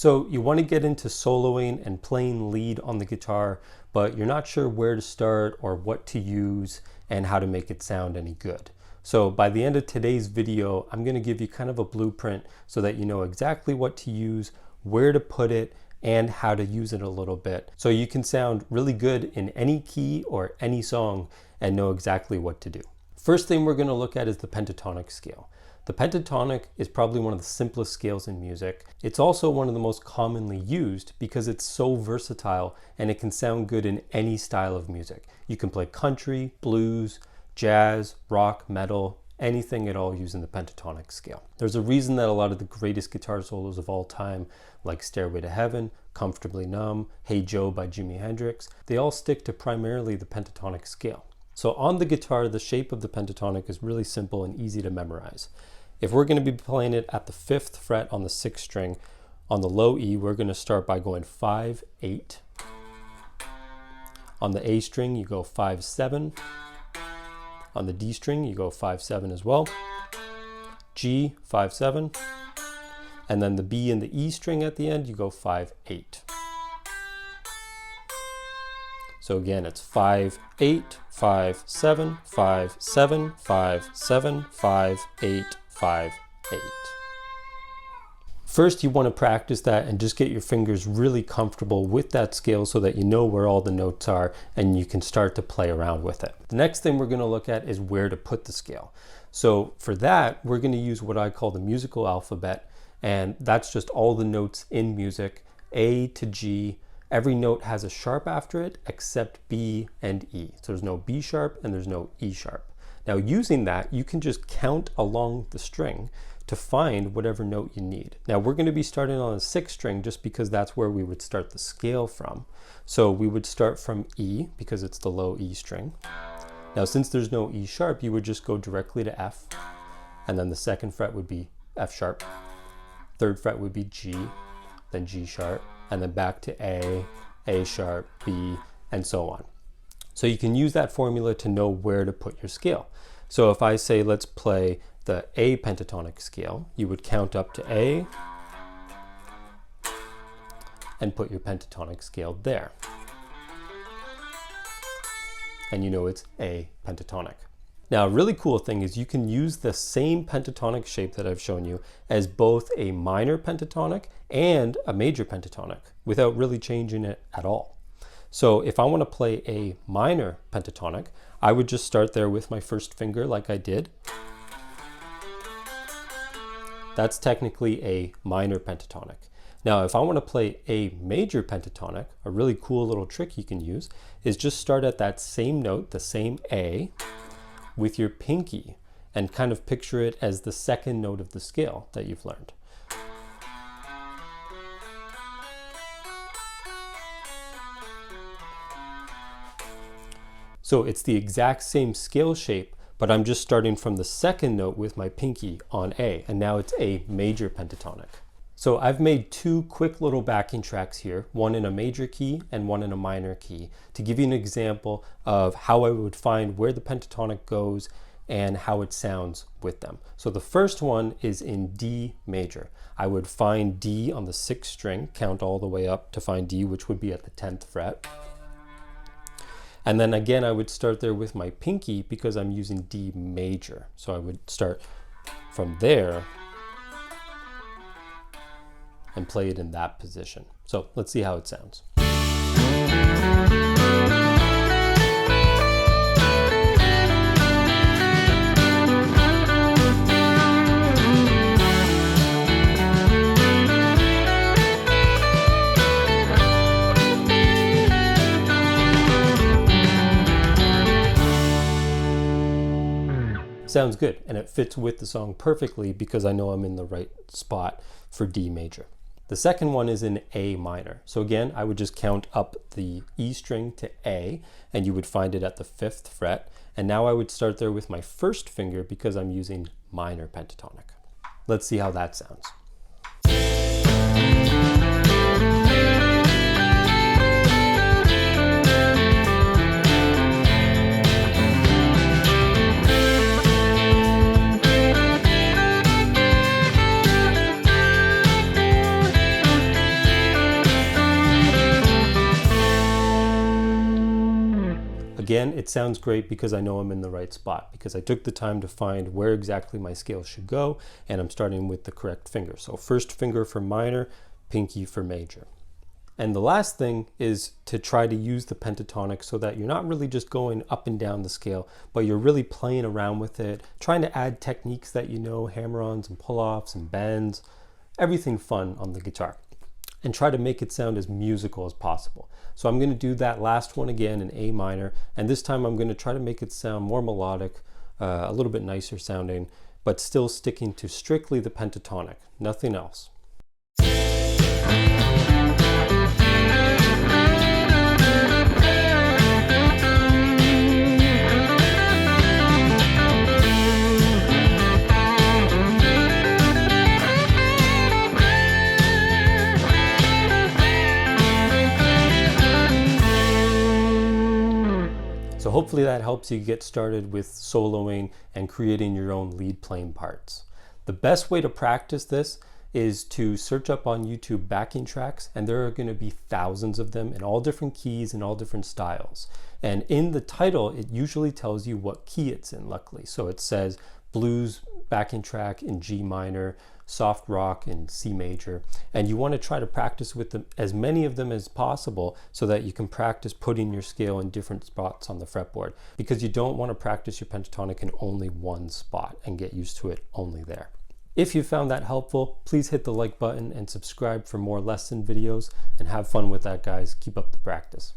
So you want to get into soloing and playing lead on the guitar, but you're not sure where to start or what to use and how to make it sound any good. So by the end of today's video, I'm going to give you kind of a blueprint so that you know exactly what to use, where to put it, and how to use it a little bit. So you can sound really good in any key or any song and know exactly what to do. First thing we're going to look at is the pentatonic scale. The pentatonic is probably one of the simplest scales in music. It's also one of the most commonly used because it's so versatile and it can sound good in any style of music. You can play country, blues, jazz, rock, metal, anything at all using the pentatonic scale. There's a reason that a lot of the greatest guitar solos of all time, like Stairway to Heaven, Comfortably Numb, Hey Joe by Jimi Hendrix, they all stick to primarily the pentatonic scale. So on the guitar, the shape of the pentatonic is really simple and easy to memorize. If we're going to be playing it at the 5th fret on the 6th string, on the low E, we're going to start by going 5, 8. On the A string, you go 5, 7. On the D string, you go 5, 7 as well. G, 5, 7. And then the B and the E string at the end, you go 5, 8. So again, it's 5, 8, 5, 7, 5, 7, 5, 7, 5, 8, 5, 8. First, you want to practice that and just get your fingers really comfortable with that scale so that you know where all the notes are and you can start to play around with it. The next thing we're going to look at is where to put the scale. So for that, we're going to use what I call the musical alphabet, and that's just all the notes in music, A to G. Every note has a sharp after it except B and E. So there's no B sharp and there's no E sharp. Now using that, you can just count along the string to find whatever note you need. Now we're going to be starting on the 6th string just because that's where we would start the scale from. So we would start from E because it's the low E string. Now since there's no E sharp, you would just go directly to F, and then the 2nd fret would be F sharp, 3rd fret would be G, then G sharp, and then back to A sharp, B, and so on. So you can use that formula to know where to put your scale. So if I say let's play the A pentatonic scale, you would count up to A and put your pentatonic scale there. And you know it's A pentatonic. Now a really cool thing is you can use the same pentatonic shape that I've shown you as both a minor pentatonic and a major pentatonic without really changing it at all. So if I want to play a minor pentatonic, I would just start there with my first finger like I did. That's technically a minor pentatonic. Now if I want to play a major pentatonic, a really cool little trick you can use is just start at that same note, the same A, with your pinky and kind of picture it as the 2nd note of the scale that you've learned. So it's the exact same scale shape, but I'm just starting from the 2nd note with my pinky on A, and now it's a major pentatonic. So I've made 2 quick little backing tracks here, one in a major key and one in a minor key, to give you an example of how I would find where the pentatonic goes and how it sounds with them. So the first one is in D major. I would find D on the 6th string, count all the way up to find D, which would be at the 10th fret. And then again, I would start there with my pinky because I'm using D major. So I would start from there and play it in that position. So let's see how it sounds. Sounds good, and it fits with the song perfectly because I know I'm in the right spot for D major. The second one is in A minor. So again, I would just count up the E string to A, and you would find it at the 5th fret. And now I would start there with my first finger because I'm using minor pentatonic. Let's see how that sounds. Again, it sounds great because I know I'm in the right spot, because I took the time to find where exactly my scale should go, and I'm starting with the correct finger. So first finger for minor, pinky for major. And the last thing is to try to use the pentatonic so that you're not really just going up and down the scale, but you're really playing around with it, trying to add techniques that you know, hammer-ons and pull-offs and bends, everything fun on the guitar, and try to make it sound as musical as possible. So I'm going to do that last one again in A minor, and this time I'm going to try to make it sound more melodic, a little bit nicer sounding, but still sticking to strictly the pentatonic, nothing else. So hopefully that helps you get started with soloing and creating your own lead playing parts. The best way to practice this is to search up on YouTube backing tracks, and there are going to be thousands of them in all different keys and all different styles. And in the title, it usually tells you what key it's in, luckily. So it says blues backing track in G minor, soft rock in C major, and you want to try to practice with them, as many of them as possible, so that you can practice putting your scale in different spots on the fretboard, because you don't want to practice your pentatonic in only one spot and get used to it only there. If you found that helpful, please hit the like button and subscribe for more lesson videos, and have fun with that, guys. Keep up the practice.